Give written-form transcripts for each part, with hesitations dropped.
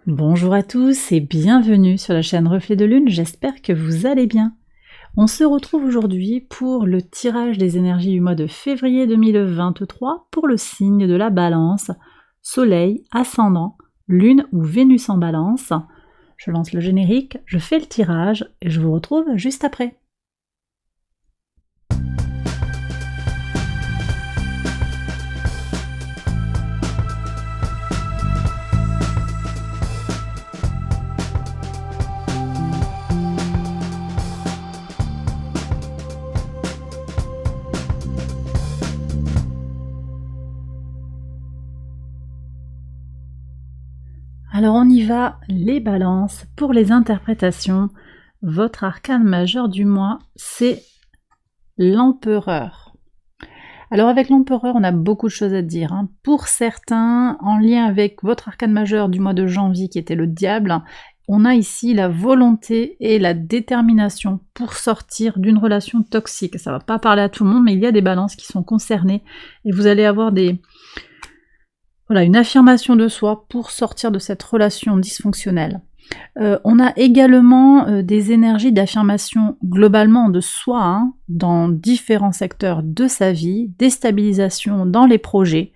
Bonjour à tous et bienvenue sur la chaîne Reflet de Lune, j'espère que vous allez bien. On se retrouve aujourd'hui pour le tirage des énergies du mois de février 2023 pour le signe de la Balance, Soleil, Ascendant, Lune ou Vénus en Balance. Je lance le générique, je fais le tirage et je vous retrouve juste après. Alors on y va, les balances, pour les interprétations. Votre arcane majeur du mois, c'est l'empereur. Alors avec l'empereur, on a beaucoup de choses à dire. Pour certains, en lien avec votre arcane majeur du mois de janvier, qui était le diable, on a ici la volonté et la détermination pour sortir d'une relation toxique. Ça ne va pas parler à tout le monde, mais il y a des balances qui sont concernées, et vous allez avoir une affirmation de soi pour sortir de cette relation dysfonctionnelle. On a également des énergies d'affirmation globalement de soi, dans différents secteurs de sa vie, déstabilisation dans les projets.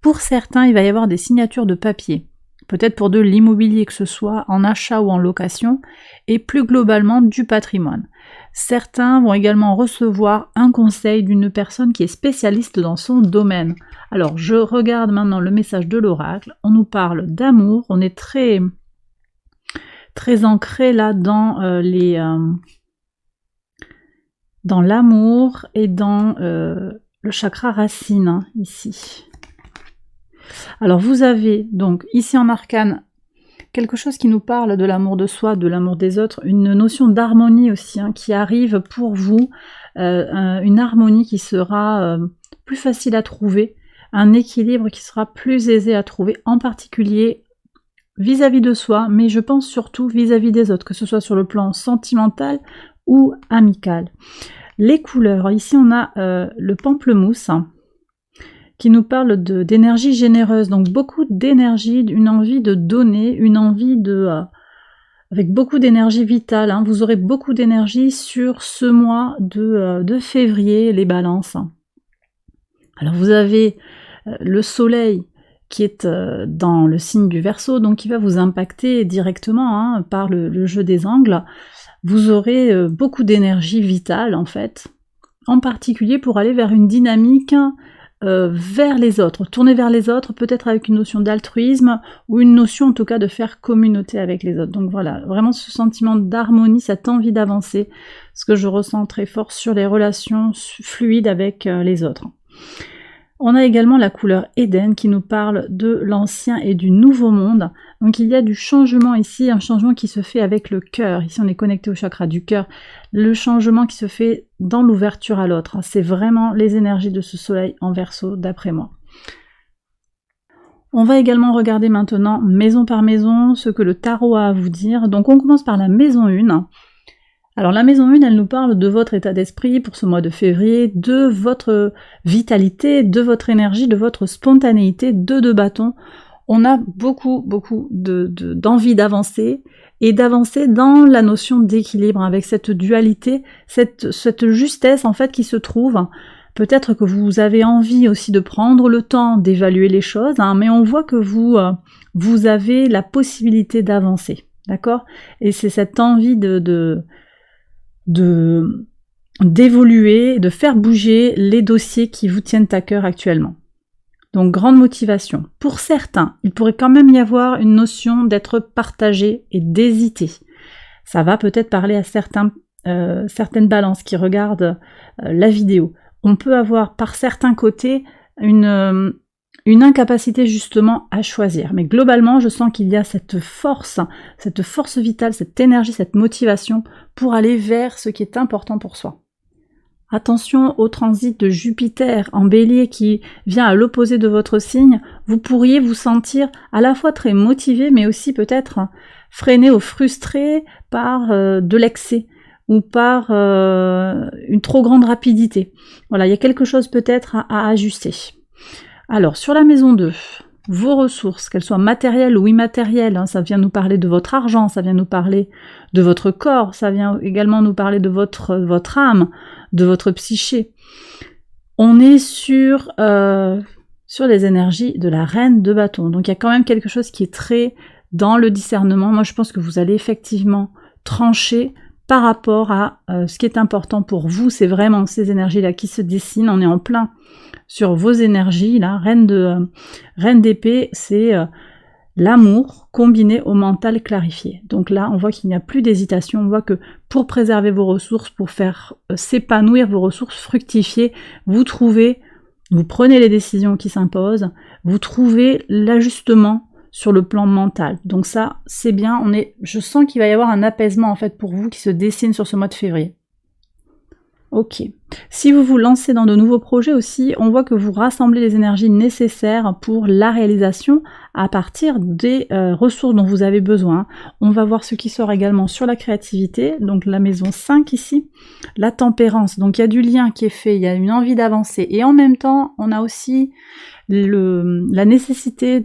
Pour certains, il va y avoir des signatures de papier, peut-être pour de l'immobilier, que ce soit en achat ou en location, et plus globalement du patrimoine. Certains vont également recevoir un conseil d'une personne qui est spécialiste dans son domaine. Alors, je regarde maintenant le message de l'oracle. On nous parle d'amour. On est très ancré là dans l'amour et dans le chakra racine, ici. Alors, vous avez donc ici en arcane quelque chose qui nous parle de l'amour de soi, de l'amour des autres, une notion d'harmonie aussi qui arrive pour vous, une harmonie qui sera plus facile à trouver, un équilibre qui sera plus aisé à trouver, en particulier vis-à-vis de soi, mais je pense surtout vis-à-vis des autres, que ce soit sur le plan sentimental ou amical. Les couleurs, ici on a le pamplemousse, qui nous parle d'énergie généreuse, donc beaucoup d'énergie, une envie de donner, une envie avec beaucoup d'énergie vitale. Vous aurez beaucoup d'énergie sur ce mois de février, les balances. Alors vous avez le soleil qui est dans le signe du Verseau, donc qui va vous impacter directement par le jeu des angles. Vous aurez beaucoup d'énergie vitale en fait, en particulier pour aller vers une dynamique vers les autres, tourner vers les autres, peut-être avec une notion d'altruisme, ou une notion en tout cas de faire communauté avec les autres. Donc voilà, vraiment ce sentiment d'harmonie, cette envie d'avancer, ce que je ressens très fort sur les relations fluides avec les autres. On a également la couleur Éden qui nous parle de l'ancien et du nouveau monde. Donc il y a du changement ici, un changement qui se fait avec le cœur. Ici on est connecté au chakra du cœur. Le changement qui se fait dans l'ouverture à l'autre. C'est vraiment les énergies de ce soleil en Verseau d'après moi. On va également regarder maintenant maison par maison ce que le tarot a à vous dire. Donc on commence par la maison 1. Alors la maison 1, elle nous parle de votre état d'esprit pour ce mois de février, de votre vitalité, de votre énergie, de votre spontanéité, de bâtons. On a beaucoup d'envie d'avancer, et d'avancer dans la notion d'équilibre, avec cette dualité, cette justesse en fait qui se trouve. Peut-être que vous avez envie aussi de prendre le temps d'évaluer les choses, mais on voit que vous avez la possibilité d'avancer, d'accord? Et c'est cette envie d'évoluer, de faire bouger les dossiers qui vous tiennent à cœur actuellement. Donc grande motivation. Pour certains, il pourrait quand même y avoir une notion d'être partagé et d'hésiter. Ça va peut-être parler à certaines balances qui regardent la vidéo. On peut avoir par certains côtés une incapacité justement à choisir. Mais globalement, je sens qu'il y a cette force vitale, cette énergie, cette motivation pour aller vers ce qui est important pour soi. Attention au transit de Jupiter en Bélier qui vient à l'opposé de votre signe. Vous pourriez vous sentir à la fois très motivé, mais aussi peut-être freiné ou frustré par de l'excès ou par une trop grande rapidité. Voilà, il y a quelque chose peut-être à ajuster. Alors, sur la maison 2, vos ressources, qu'elles soient matérielles ou immatérielles, hein, ça vient nous parler de votre argent, ça vient nous parler de votre corps, ça vient également nous parler de votre âme, de votre psyché. On est sur les énergies de la reine de bâton. Donc il y a quand même quelque chose qui est très dans le discernement. Moi je pense que vous allez effectivement trancher par rapport à ce qui est important pour vous. C'est vraiment ces énergies-là qui se dessinent. On est en plein sur vos énergies, là. Reine d'épée, c'est l'amour combiné au mental clarifié. Donc là, on voit qu'il n'y a plus d'hésitation. On voit que pour préserver vos ressources, pour faire s'épanouir vos ressources, fructifier, vous prenez les décisions qui s'imposent, vous trouvez l'ajustement sur le plan mental. Donc ça, c'est bien. Je sens qu'il va y avoir un apaisement en fait pour vous qui se dessine sur ce mois de février. Ok. Si vous vous lancez dans de nouveaux projets aussi, on voit que vous rassemblez les énergies nécessaires pour la réalisation à partir des ressources dont vous avez besoin. On va voir ce qui sort également sur la créativité, donc la maison 5 ici, la tempérance. Donc il y a du lien qui est fait, il y a une envie d'avancer. Et en même temps, on a aussi la nécessité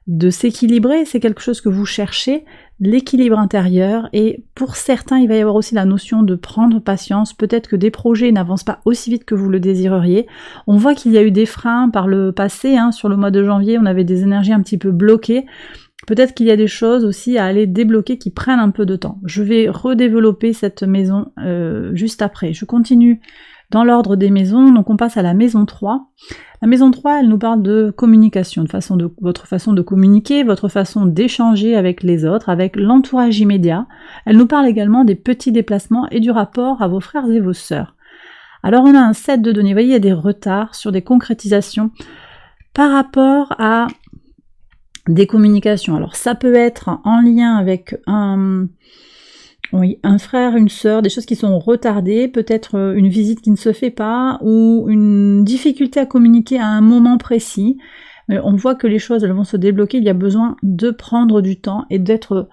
de s'équilibrer, c'est quelque chose que vous cherchez, l'équilibre intérieur, et pour certains, il va y avoir aussi la notion de prendre patience, peut-être que des projets n'avancent pas aussi vite que vous le désireriez. On voit qu'il y a eu des freins par le passé, hein, sur le mois de janvier, on avait des énergies un petit peu bloquées, peut-être qu'il y a des choses aussi à aller débloquer qui prennent un peu de temps. Je vais redévelopper cette maison juste après. Je continue dans l'ordre des maisons, donc on passe à la maison 3. La maison 3, elle nous parle de communication, votre façon de communiquer, votre façon d'échanger avec les autres, avec l'entourage immédiat. Elle nous parle également des petits déplacements et du rapport à vos frères et vos sœurs. Alors on a un set de données, vous voyez, il y a des retards sur des concrétisations par rapport à des communications. Alors ça peut être en lien avec un frère, une sœur, des choses qui sont retardées, peut-être une visite qui ne se fait pas, ou une difficulté à communiquer à un moment précis. On voit que les choses elles vont se débloquer, il y a besoin de prendre du temps et d'être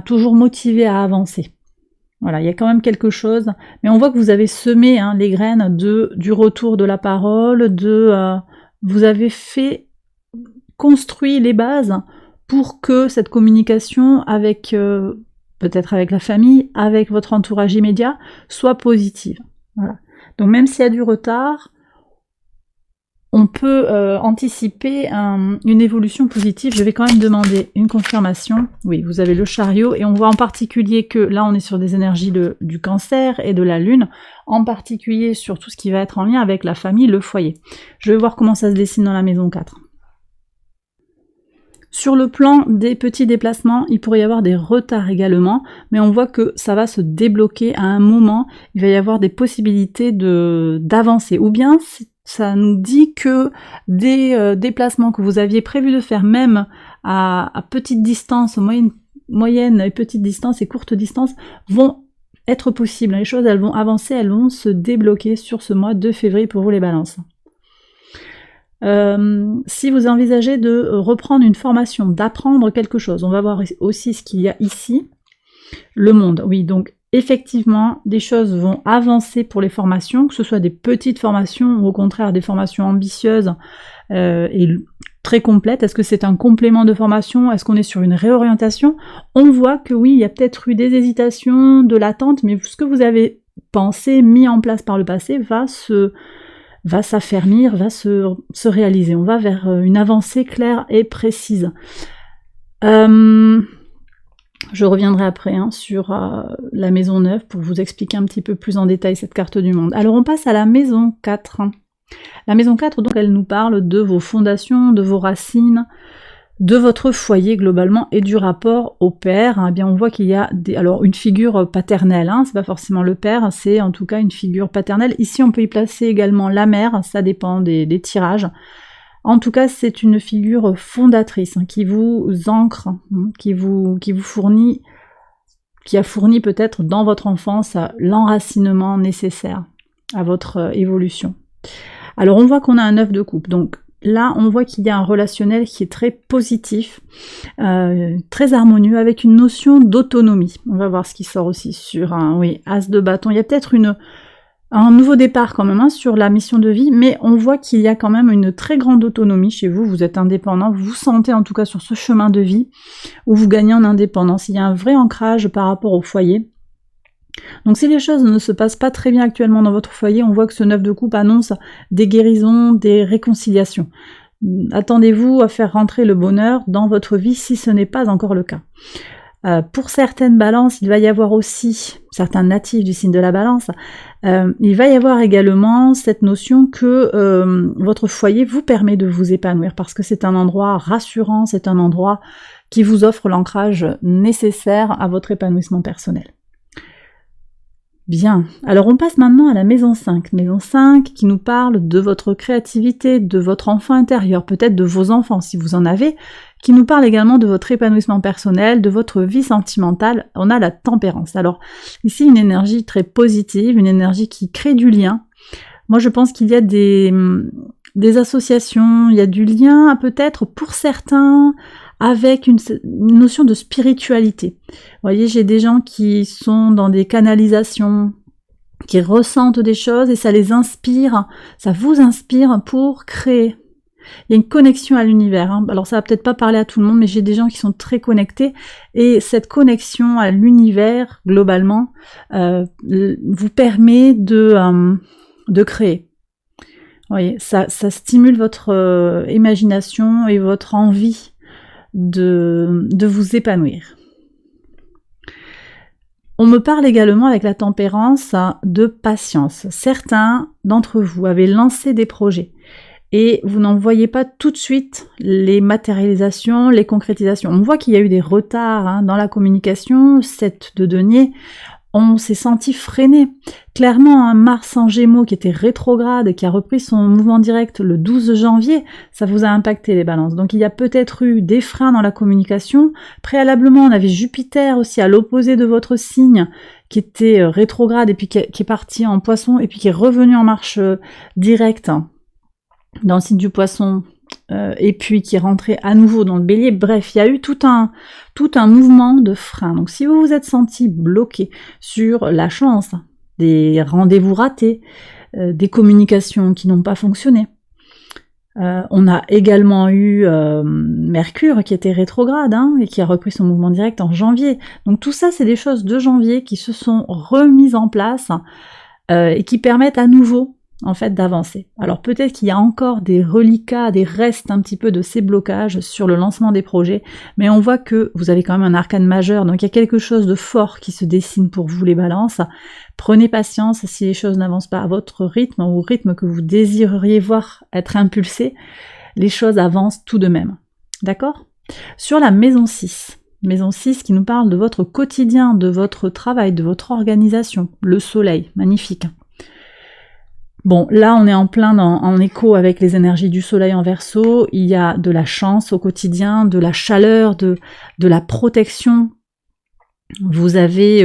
toujours motivé à avancer. Voilà, il y a quand même quelque chose, mais on voit que vous avez semé les graines du retour de la parole, vous avez construit les bases pour que cette communication avec peut-être avec la famille, avec votre entourage immédiat, soit positive. Voilà. Donc même s'il y a du retard, on peut anticiper une évolution positive. Je vais quand même demander une confirmation. Oui, vous avez le chariot, et on voit en particulier que là on est sur des énergies du cancer et de la lune, en particulier sur tout ce qui va être en lien avec la famille, le foyer. Je vais voir comment ça se dessine dans la maison 4. Sur le plan des petits déplacements, il pourrait y avoir des retards également, mais on voit que ça va se débloquer à un moment, il va y avoir des possibilités d'avancer. Ou bien ça nous dit que des déplacements que vous aviez prévu de faire même à petite distance, moyenne et petite distance et courte distance, vont être possibles. Les choses elles vont avancer, elles vont se débloquer sur ce mois de février pour vous les balances. Si vous envisagez de reprendre une formation, d'apprendre quelque chose, on va voir aussi ce qu'il y a ici, le monde. Oui, donc effectivement, des choses vont avancer pour les formations, que ce soit des petites formations ou au contraire des formations ambitieuses et très complètes. Est-ce que c'est un complément de formation? Est-ce qu'on est sur une réorientation? On voit que oui, il y a peut-être eu des hésitations, de l'attente, mais ce que vous avez pensé, mis en place par le passé, va s'affermir, va se réaliser. On va vers une avancée claire et précise. Je reviendrai après sur la maison 9 pour vous expliquer un petit peu plus en détail cette carte du monde. Alors on passe à la maison 4. La maison 4, donc, elle nous parle de vos fondations, de vos racines, de votre foyer globalement et du rapport au père. Eh bien, on voit qu'il y a alors une figure paternelle, c'est pas forcément le père, c'est en tout cas une figure paternelle. Ici, on peut y placer également la mère, ça dépend des tirages. En tout cas, c'est une figure fondatrice qui vous ancre, qui a fourni peut-être dans votre enfance l'enracinement nécessaire à votre évolution. Alors, on voit qu'on a un 9 de coupe, donc là, on voit qu'il y a un relationnel qui est très positif, très harmonieux, avec une notion d'autonomie. On va voir ce qui sort aussi sur un As de bâton. Il y a peut-être un nouveau départ quand même hein, sur la mission de vie, mais on voit qu'il y a quand même une très grande autonomie chez vous, vous êtes indépendant, vous vous sentez en tout cas sur ce chemin de vie où vous gagnez en indépendance, il y a un vrai ancrage par rapport au foyer. Donc si les choses ne se passent pas très bien actuellement dans votre foyer, on voit que ce 9 de coupe annonce des guérisons, des réconciliations. Attendez-vous à faire rentrer le bonheur dans votre vie si ce n'est pas encore le cas. Pour certaines balances, il va y avoir aussi, certains natifs du signe de la balance, il va y avoir également cette notion que votre foyer vous permet de vous épanouir parce que c'est un endroit rassurant, c'est un endroit qui vous offre l'ancrage nécessaire à votre épanouissement personnel. Bien, alors on passe maintenant à la maison 5. Maison 5 qui nous parle de votre créativité, de votre enfant intérieur, peut-être de vos enfants si vous en avez, qui nous parle également de votre épanouissement personnel, de votre vie sentimentale. On a la tempérance. Alors ici une énergie très positive, une énergie qui crée du lien. Moi je pense qu'il y a des associations, il y a du lien peut-être pour certains avec une notion de spiritualité. Vous voyez, j'ai des gens qui sont dans des canalisations, qui ressentent des choses et ça les inspire, ça vous inspire pour créer. Il y a une connexion à l'univers. Hein. Alors ça va peut-être pas parler à tout le monde, mais j'ai des gens qui sont très connectés et cette connexion à l'univers, globalement, vous permet de créer. Vous voyez, ça stimule votre imagination et votre envie de vous épanouir. On me parle également avec la tempérance de patience. Certains d'entre vous avaient lancé des projets et vous n'en voyez pas tout de suite les matérialisations, les concrétisations. On voit qu'il y a eu des retards hein, dans la communication, 7 de denier, on s'est senti freiné. Clairement, un Mars en Gémeaux qui était rétrograde et qui a repris son mouvement direct le 12 janvier, ça vous a impacté les balances. Donc il y a peut-être eu des freins dans la communication. Préalablement, on avait Jupiter aussi à l'opposé de votre signe qui était rétrograde et puis qui est parti en Poisson et puis qui est revenu en marche directe dans le signe du Poisson. Et puis qui est rentré à nouveau dans le Bélier. Bref, il y a eu tout un mouvement de frein. Donc si vous vous êtes senti bloqué sur la chance, des rendez-vous ratés, des communications qui n'ont pas fonctionné, on a également eu Mercure qui était rétrograde hein, et qui a repris son mouvement direct en janvier. Donc tout ça, c'est des choses de janvier qui se sont remises en place et qui permettent à nouveau en fait d'avancer. Alors peut-être qu'il y a encore des reliquats, des restes un petit peu de ces blocages sur le lancement des projets, mais on voit que vous avez quand même un arcane majeur, donc il y a quelque chose de fort qui se dessine pour vous les balances. Prenez patience si les choses n'avancent pas à votre rythme ou au rythme que vous désireriez voir être impulsé, les choses avancent tout de même. D'accord ? Sur la maison 6. Maison 6 qui nous parle de votre quotidien, de votre travail, de votre organisation. Le soleil, magnifique. Bon, là on est en plein en écho avec les énergies du soleil en Verseau, il y a de la chance au quotidien, de la chaleur, de la protection. Vous avez...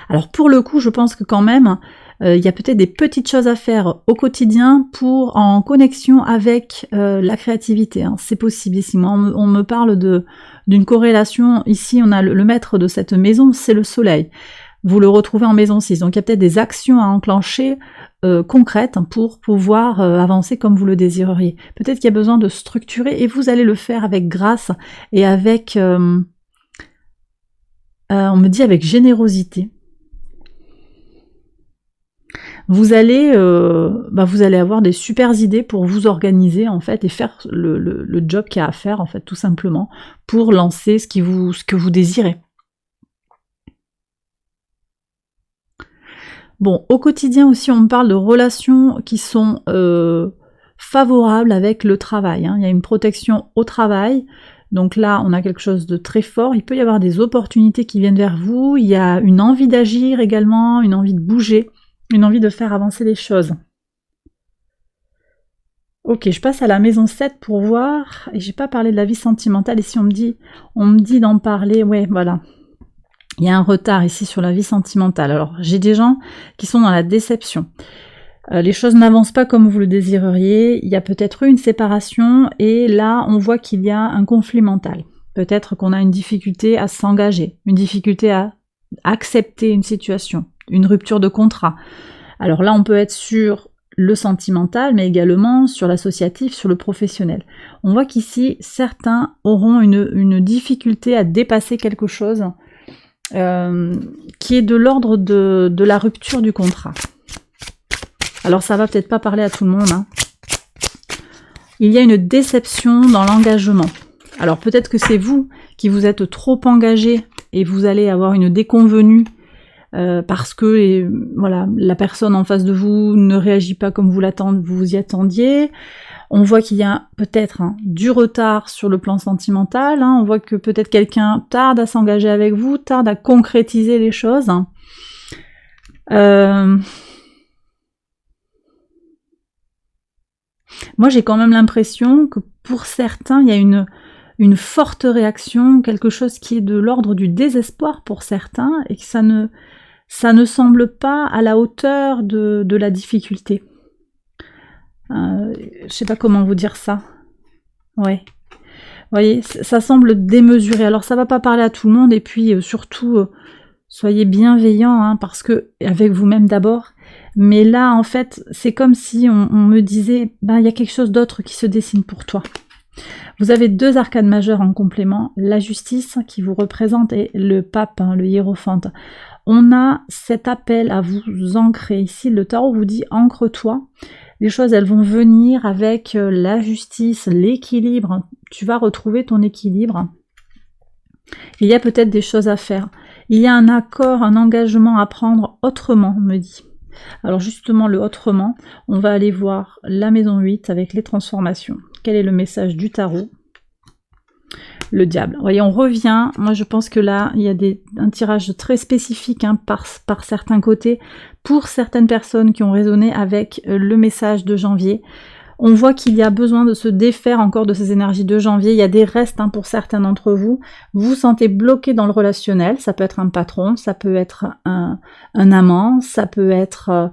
alors pour le coup, je pense que quand même, il y a peut-être des petites choses à faire au quotidien pour en connexion avec la créativité. Hein. C'est possible ici. Moi, on me parle d'une corrélation. Ici, on a le maître de cette maison, c'est le soleil. Vous le retrouvez en maison 6. Donc il y a peut-être des actions à enclencher concrètes pour pouvoir avancer comme vous le désireriez. Peut-être qu'il y a besoin de structurer et vous allez le faire avec grâce et avec, on me dit avec générosité. Vous allez avoir des super idées pour vous organiser en fait et faire le job qu'il y a à faire en fait tout simplement pour lancer ce que vous désirez. Bon, au quotidien aussi, on me parle de relations qui sont favorables avec le travail. Hein. Il y a une protection au travail. Donc là, on a quelque chose de très fort. Il peut y avoir des opportunités qui viennent vers vous. Il y a une envie d'agir également, une envie de bouger, une envie de faire avancer les choses. Ok, je passe à la maison 7 pour voir. Et j'ai pas parlé de la vie sentimentale. Ici, on me dit d'en parler. Ouais, voilà. Il y a un retard ici sur la vie sentimentale. Alors, j'ai des gens qui sont dans la déception. Les choses n'avancent pas comme vous le désireriez. Il y a peut-être eu une séparation et là, on voit qu'il y a un conflit mental. Peut-être qu'on a une difficulté à s'engager, une difficulté à accepter une situation, une rupture de contrat. Alors là, on peut être sur le sentimental, mais également sur l'associatif, sur le professionnel. On voit qu'ici, certains auront une difficulté à dépasser quelque chose qui est de l'ordre de la rupture du contrat. Alors ça va peut-être pas parler à tout le monde, hein. Il y a une déception dans l'engagement. Alors peut-être que c'est vous qui vous êtes trop engagé et vous allez avoir une déconvenue parce que voilà, la personne en face de vous ne réagit pas comme vous y attendiez. On voit qu'il y a peut-être du retard sur le plan sentimental, hein. On voit que peut-être quelqu'un tarde à s'engager avec vous, tarde à concrétiser les choses. Moi j'ai quand même l'impression que pour certains il y a une forte réaction, quelque chose qui est de l'ordre du désespoir pour certains, et que ça ne semble pas à la hauteur de la difficulté. Je sais pas comment vous dire ça. Ouais. Vous voyez, ça semble démesuré. Alors ça va pas parler à tout le monde, et puis surtout, soyez bienveillants, hein, parce que, avec vous-même d'abord, mais là en fait, c'est comme si on me disait, ben il y a quelque chose d'autre qui se dessine pour toi. Vous avez 2 arcanes majeures en complément, la justice qui vous représente et le pape, hein, le hiérophante. On a cet appel à vous ancrer. Ici, le tarot vous dit ancre-toi. Les choses, elles vont venir avec la justice, l'équilibre. Tu vas retrouver ton équilibre. Il y a peut-être des choses à faire. Il y a un accord, un engagement à prendre autrement, on me dit. Alors justement, le autrement, on va aller voir la maison 8 avec les transformations. Quel est le message du tarot? Le diable. Vous voyez, on revient. Moi, je pense que là, il y a un tirage très spécifique, hein, par certains côtés, pour certaines personnes qui ont résonné avec le message de janvier. On voit qu'il y a besoin de se défaire encore de ces énergies de janvier. Il y a des restes, hein, pour certains d'entre vous. Vous vous sentez bloqué dans le relationnel. Ça peut être un patron, ça peut être un amant, ça peut être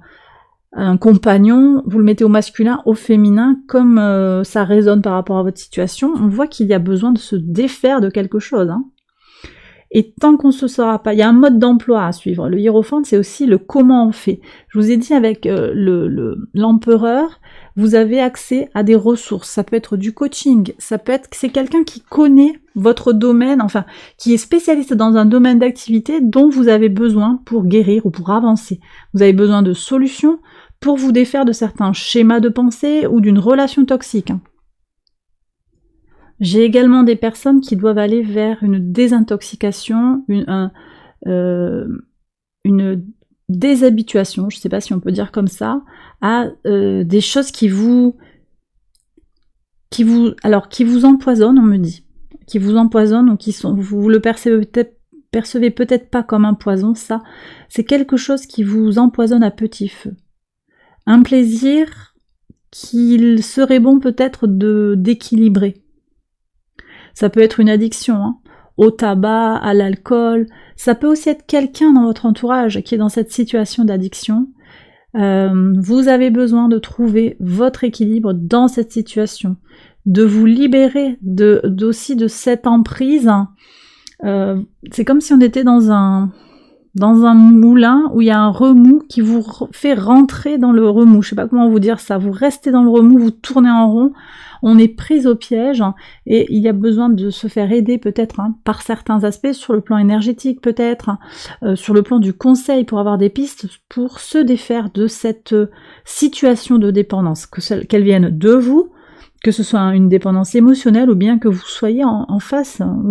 un compagnon. Vous le mettez au masculin, au féminin, comme ça résonne par rapport à votre situation. On voit qu'il y a besoin de se défaire de quelque chose, hein. Et tant qu'on ne se saura pas, il y a un mode d'emploi à suivre. Le hiérophante, c'est aussi le comment on fait. Je vous ai dit, avec l'empereur, vous avez accès à des ressources. Ça peut être du coaching, ça peut être, c'est quelqu'un qui connaît votre domaine, enfin, qui est spécialiste dans un domaine d'activité dont vous avez besoin pour guérir ou pour avancer. Vous avez besoin de solutions pour vous défaire de certains schémas de pensée ou d'une relation toxique. J'ai également des personnes qui doivent aller vers une désintoxication, une déshabituation, je ne sais pas si on peut dire comme ça, à des choses qui vous empoisonnent, on me dit, qui vous empoisonnent, ou vous le percevez peut-être pas comme un poison. Ça, c'est quelque chose qui vous empoisonne à petit feu. Un plaisir qu'il serait bon peut-être d'équilibrer. Ça peut être une addiction, hein, au tabac, à l'alcool. Ça peut aussi être quelqu'un dans votre entourage qui est dans cette situation d'addiction. Vous avez besoin de trouver votre équilibre dans cette situation, de vous libérer aussi de cette emprise. C'est comme si on était dans un moulin où il y a un remous qui vous fait rentrer dans le remous. Je sais pas comment vous dire ça. Vous restez dans le remous, vous tournez en rond. On est pris au piège, hein, et il y a besoin de se faire aider peut-être, hein, par certains aspects, sur le plan énergétique peut-être, sur le plan du conseil, pour avoir des pistes pour se défaire de cette situation de dépendance, qu'elle vienne de vous, que ce soit une dépendance émotionnelle ou bien que vous soyez en face, hein,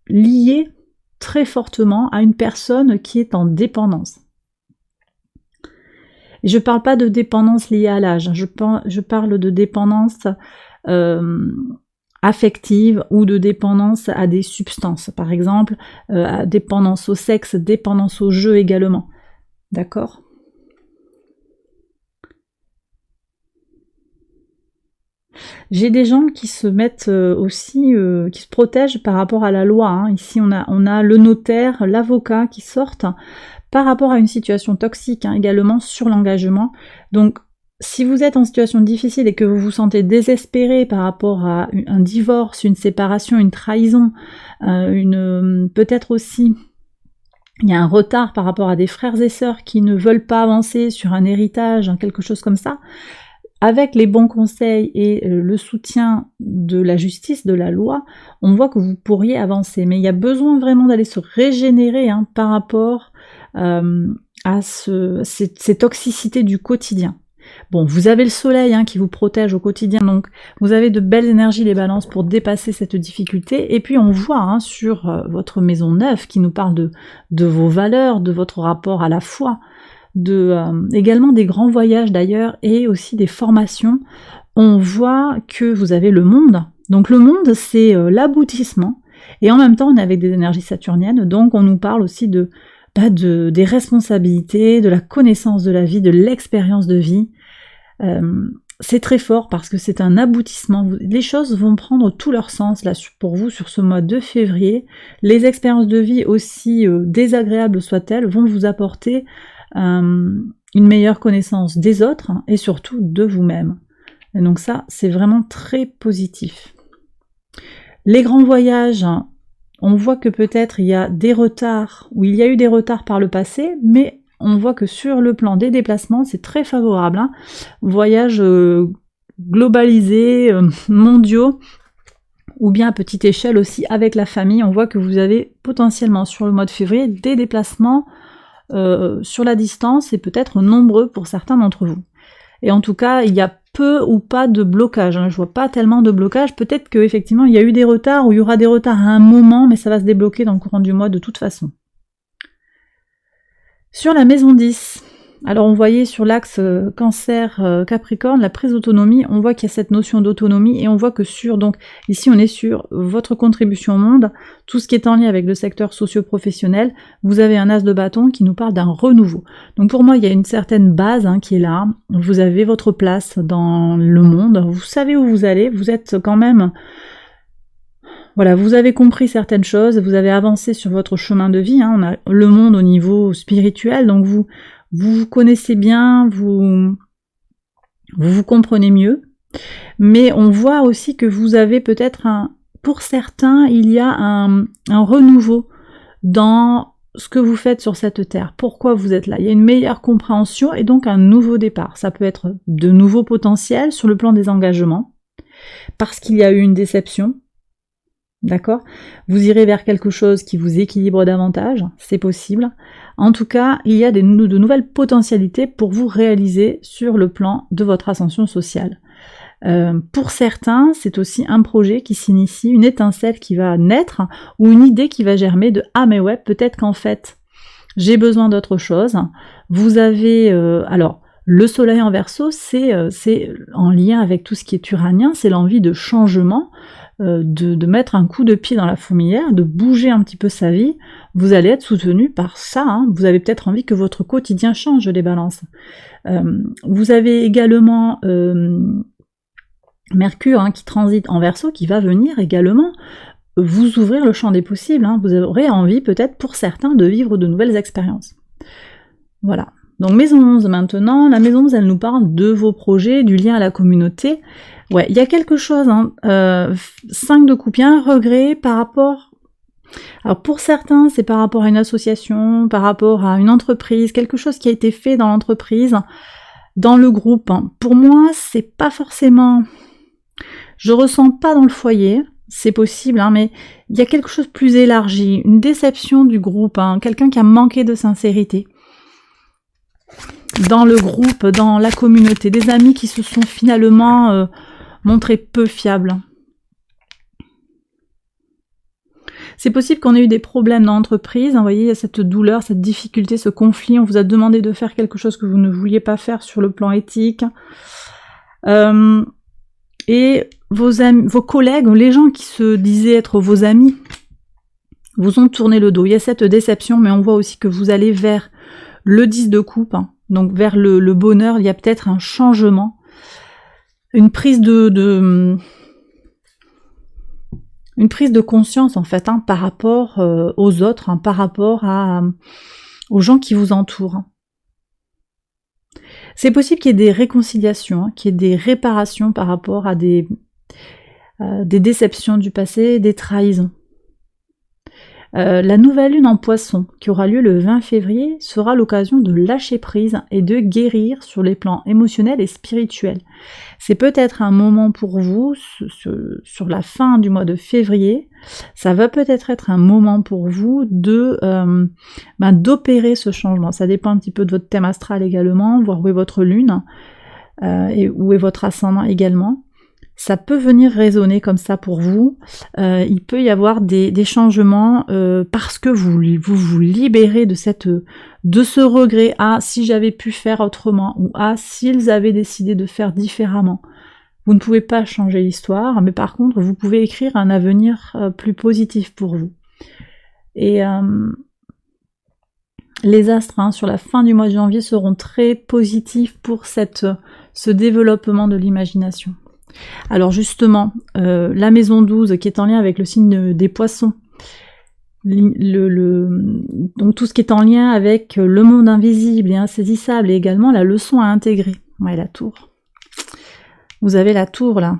lié très fortement à une personne qui est en dépendance. Et je ne parle pas de dépendance liée à l'âge, je parle de dépendance affective ou de dépendance à des substances, par exemple, dépendance au sexe, dépendance au jeu également. D'accord ? J'ai des gens qui se mettent aussi, qui se protègent par rapport à la loi, hein. Ici on a le notaire, l'avocat qui sortent par rapport à une situation toxique, hein, également sur l'engagement. Donc si vous êtes en situation difficile et que vous vous sentez désespéré par rapport à un divorce, une séparation, une trahison, peut-être aussi il y a un retard par rapport à des frères et sœurs qui ne veulent pas avancer sur un héritage, quelque chose comme ça. Avec les bons conseils et le soutien de la justice, de la loi, on voit que vous pourriez avancer. Mais il y a besoin vraiment d'aller se régénérer par rapport à ces toxicités du quotidien. Bon, vous avez le soleil qui vous protège au quotidien, donc vous avez de belles énergies les balances pour dépasser cette difficulté. Et puis on voit sur votre maison neuve qui nous parle de vos valeurs, de votre rapport à la foi, également des grands voyages d'ailleurs et aussi des formations. On voit que vous avez le monde. Donc le monde c'est l'aboutissement et en même temps on est avec des énergies saturniennes, donc on nous parle aussi des responsabilités, de la connaissance de la vie, de l'expérience de vie. C'est très fort parce que c'est un aboutissement. Les choses vont prendre tout leur sens là pour vous sur ce mois de février. Les expériences de vie, aussi désagréables soient-elles, vont vous apporter une meilleure connaissance des autres et surtout de vous-même. Et donc ça, c'est vraiment très positif. Les grands voyages, on voit que peut-être il y a des retards, ou il y a eu des retards par le passé, mais on voit que sur le plan des déplacements, c'est très favorable. Voyages globalisés, mondiaux, ou bien à petite échelle aussi avec la famille. On voit que vous avez potentiellement sur le mois de février des déplacements sur la distance et peut-être nombreux pour certains d'entre vous. Et en tout cas, il y a peu ou pas de blocage. Je vois pas tellement de blocage. Peut-être qu'effectivement, il y a eu des retards ou il y aura des retards à un moment, mais ça va se débloquer dans le courant du mois de toute façon. Sur la maison 10, alors on voyait sur l'axe Cancer-Capricorne, la prise d'autonomie, on voit qu'il y a cette notion d'autonomie et on voit que donc ici on est sur votre contribution au monde, tout ce qui est en lien avec le secteur socio-professionnel, vous avez un as de bâton qui nous parle d'un renouveau. Donc pour moi il y a une certaine base qui est là, vous avez votre place dans le monde, vous savez où vous allez, vous êtes quand même... Voilà, vous avez compris certaines choses, vous avez avancé sur votre chemin de vie, on a le monde au niveau spirituel, donc vous connaissez bien, vous comprenez mieux, mais on voit aussi que vous avez peut-être pour certains, il y a un renouveau dans ce que vous faites sur cette terre, pourquoi vous êtes là, il y a une meilleure compréhension et donc un nouveau départ, ça peut être de nouveaux potentiels sur le plan des engagements, parce qu'il y a eu une déception. D'accord ? Vous irez vers quelque chose qui vous équilibre davantage, c'est possible. En tout cas, il y a de nouvelles potentialités pour vous réaliser sur le plan de votre ascension sociale. Pour certains, c'est aussi un projet qui s'initie, une étincelle qui va naître, ou une idée qui va germer de « Ah mais ouais, peut-être qu'en fait, j'ai besoin d'autre chose ». Vous avez... alors, le soleil en Verseau, c'est en lien avec tout ce qui est uranien, c'est l'envie de changement, de mettre un coup de pied dans la fourmilière, de bouger un petit peu sa vie. Vous allez être soutenu par ça, vous avez peut-être envie que votre quotidien change, les balances. Vous avez également Mercure qui transite en Verseau, qui va venir également vous ouvrir le champ des possibles, vous aurez envie peut-être pour certains de vivre de nouvelles expériences. Voilà. Donc maison 11 maintenant, la maison 11 elle nous parle de vos projets, du lien à la communauté. Ouais, il y a quelque chose, 5 de coupe, il y a un regret par rapport... Alors pour certains, c'est par rapport à une association, par rapport à une entreprise, quelque chose qui a été fait dans l'entreprise, dans le groupe. Pour moi, c'est pas forcément... Je ressens pas dans le foyer, c'est possible, mais il y a quelque chose de plus élargi, une déception du groupe, quelqu'un qui a manqué de sincérité. Dans le groupe, dans la communauté, des amis qui se sont finalement montrés peu fiables. C'est possible qu'on ait eu des problèmes dans l'entreprise, vous voyez, il y a cette douleur, cette difficulté, ce conflit, on vous a demandé de faire quelque chose que vous ne vouliez pas faire sur le plan éthique. Et vos collègues, les gens qui se disaient être vos amis, vous ont tourné le dos. Il y a cette déception, mais on voit aussi que vous allez vers le 10 de coupe, donc vers le bonheur, il y a peut-être un changement, une prise de conscience en fait, par rapport aux autres, par rapport aux gens qui vous entourent. C'est possible qu'il y ait des réconciliations, qu'il y ait des réparations par rapport à des déceptions du passé, des trahisons. La nouvelle lune en Poisson, qui aura lieu le 20 février, sera l'occasion de lâcher prise et de guérir sur les plans émotionnels et spirituels. C'est peut-être un moment pour vous, sur la fin du mois de février, ça va peut-être être un moment pour vous de d'opérer ce changement. Ça dépend un petit peu de votre thème astral également, voir où est votre lune, et où est votre ascendant également. Ça peut venir résonner comme ça pour vous. Il peut y avoir des changements parce que vous vous libérez de ce regret. Ah, si j'avais pu faire autrement, ou ah, s'ils avaient décidé de faire différemment. Vous ne pouvez pas changer l'histoire, mais par contre, vous pouvez écrire un avenir plus positif pour vous. Et les astres, sur la fin du mois de janvier, seront très positifs pour ce développement de l'imagination. Alors justement, la maison 12 qui est en lien avec le signe des poissons, donc tout ce qui est en lien avec le monde invisible et insaisissable, et également la leçon à intégrer. Ouais, la tour. Vous avez la tour là.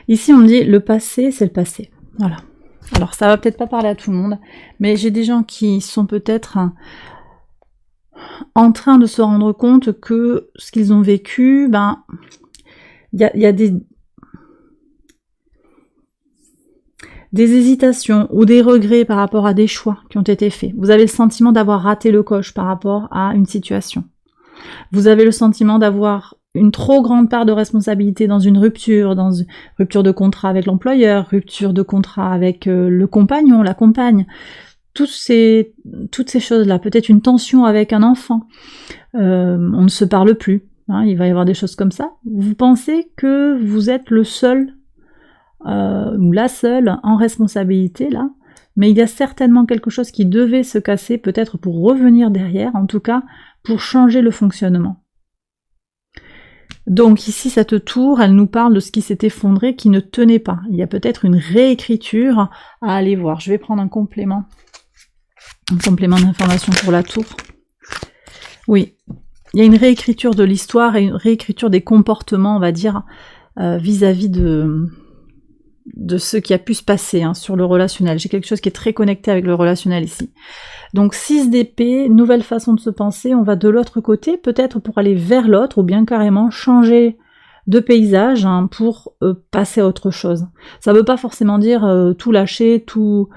Ici on me dit le passé, c'est le passé. Voilà. Alors ça va peut-être pas parler à tout le monde, mais j'ai des gens qui sont peut-être en train de se rendre compte que ce qu'ils ont vécu, il y a des hésitations ou des regrets par rapport à des choix qui ont été faits. Vous avez le sentiment d'avoir raté le coche par rapport à une situation. Vous avez le sentiment d'avoir une trop grande part de responsabilité dans une rupture de contrat avec l'employeur, rupture de contrat avec le compagnon, la compagne, toutes ces choses-là, peut-être une tension avec un enfant, on ne se parle plus, il va y avoir des choses comme ça. Vous pensez que vous êtes le seul ou la seule en responsabilité là, mais il y a certainement quelque chose qui devait se casser, peut-être pour revenir derrière, en tout cas pour changer le fonctionnement. Donc ici, cette tour, elle nous parle de ce qui s'est effondré, qui ne tenait pas. Il y a peut-être une réécriture à aller voir. Je vais prendre un complément d'information pour la tour. Oui, il y a une réécriture de l'histoire et une réécriture des comportements, on va dire, vis-à-vis de ce qui a pu se passer sur le relationnel. J'ai quelque chose qui est très connecté avec le relationnel ici. Donc 6 d'épée, nouvelle façon de se penser, on va de l'autre côté, peut-être pour aller vers l'autre, ou bien carrément changer de paysage pour passer à autre chose. Ça ne veut pas forcément dire tout lâcher, tout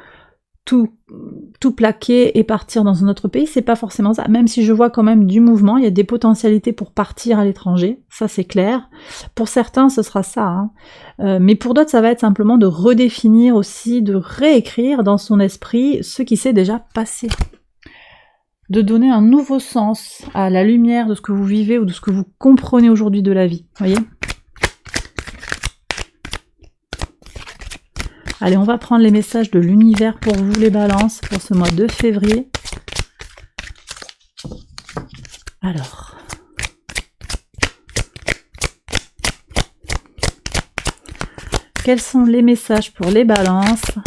plaquer et partir dans un autre pays, c'est pas forcément ça, même si je vois quand même du mouvement, il y a des potentialités pour partir à l'étranger, ça c'est clair. Pour certains ce sera ça, mais pour d'autres ça va être simplement de redéfinir aussi, de réécrire dans son esprit ce qui s'est déjà passé. De donner un nouveau sens à la lumière de ce que vous vivez ou de ce que vous comprenez aujourd'hui de la vie, voyez. Allez, on va prendre les messages de l'univers pour vous les balances pour ce mois de février. Alors. Quels sont les messages pour les balances ?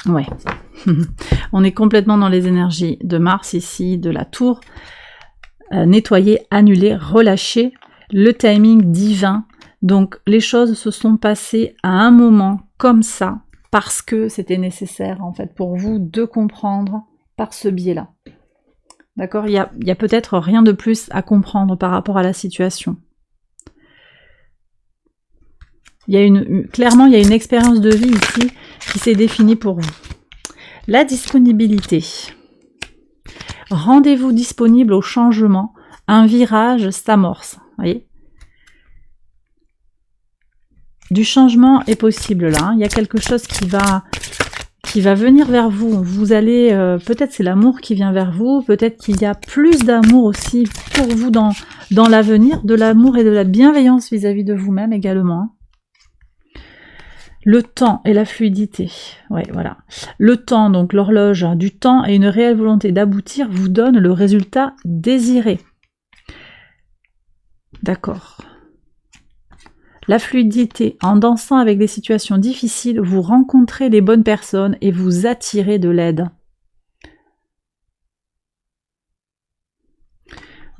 Ouais. On est complètement dans les énergies de Mars ici, de la tour. Nettoyer, annuler, relâcher, le timing divin. Donc les choses se sont passées à un moment comme ça, parce que c'était nécessaire en fait pour vous de comprendre par ce biais-là. D'accord ? Il y a peut-être rien de plus à comprendre par rapport à la situation. Clairement, il y a une expérience de vie ici qui s'est définie pour vous. La disponibilité. Rendez-vous disponible au changement. Un virage s'amorce. Voyez ? Du changement est possible là. Il y a quelque chose qui va venir vers vous. Vous allez, peut-être c'est l'amour qui vient vers vous. Peut-être qu'il y a plus d'amour aussi pour vous dans l'avenir. De l'amour et de la bienveillance vis-à-vis de vous-même également. Le temps et la fluidité, ouais, voilà. Le temps, donc l'horloge du temps et une réelle volonté d'aboutir vous donne le résultat désiré. D'accord. La fluidité, en dansant avec des situations difficiles, vous rencontrez les bonnes personnes et vous attirez de l'aide.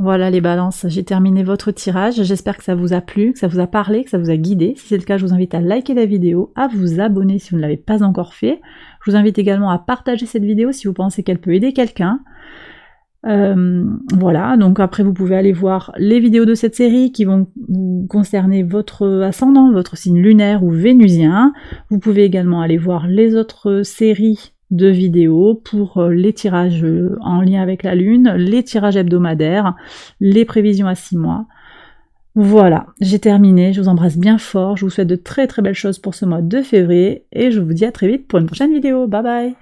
Voilà les balances, j'ai terminé votre tirage, j'espère que ça vous a plu, que ça vous a parlé, que ça vous a guidé. Si c'est le cas, je vous invite à liker la vidéo, à vous abonner si vous ne l'avez pas encore fait. Je vous invite également à partager cette vidéo si vous pensez qu'elle peut aider quelqu'un. Voilà, donc après vous pouvez aller voir les vidéos de cette série qui vont concerner votre ascendant, votre signe lunaire ou vénusien. Vous pouvez également aller voir les autres séries de vidéos pour les tirages en lien avec la lune, les tirages hebdomadaires, les prévisions à 6 mois. Voilà, j'ai terminé, je vous embrasse bien fort, je vous souhaite de très très belles choses pour ce mois de février et je vous dis à très vite pour une prochaine vidéo. Bye bye.